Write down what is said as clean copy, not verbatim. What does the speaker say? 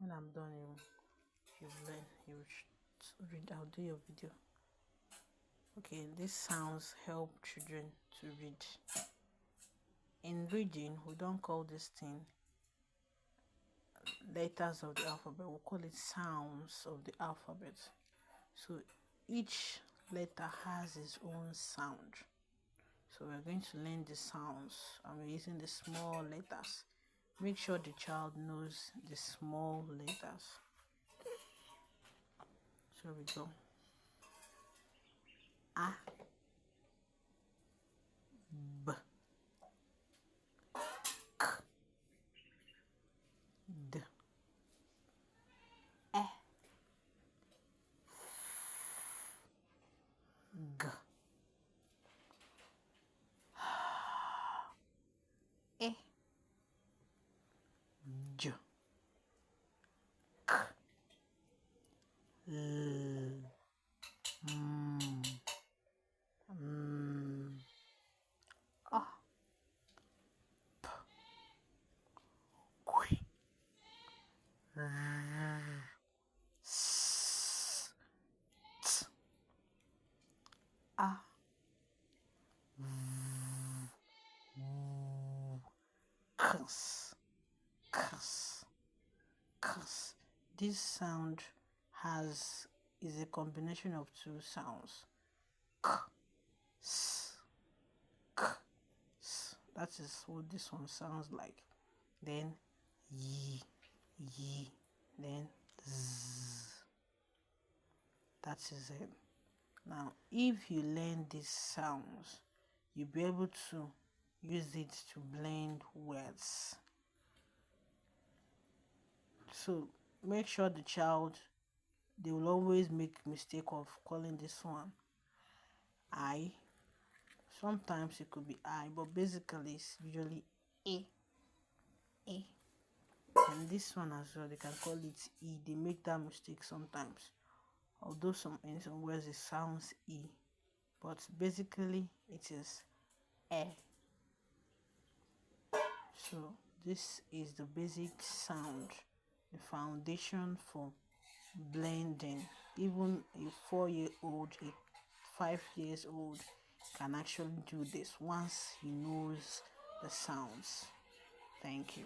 When I'm done, you learn. You read. I'll do your video. Okay, these sounds help children to read. In reading, we don't call this thing letters of the alphabet. We call it sounds of the alphabet. So each letter has its own sound. So we're going to learn the sounds and we're using the small letters. Make sure the child knows the small letters. So we go. A, B, K, D, E, G, E, J, K, L, M, N, O, P, Q, R, S, T, A, Kus, kus, kus. This sound is a combination of two sounds. K, s, k, s. That is what this one sounds like. Then yi, yi, then z. That is it. Now, if you learn these sounds, you'll be able to use it to blend words. So make sure the child, they will always make mistake of calling this one I. Sometimes it could be I, but basically it's usually A. And this one as well, they can call it E. They make that mistake sometimes. Although in some words it sounds E, but basically it is E. So this is the basic sound, the foundation for blending. Even a 4-year-old, a 5 years old can actually do this once he knows the sounds. Thank you.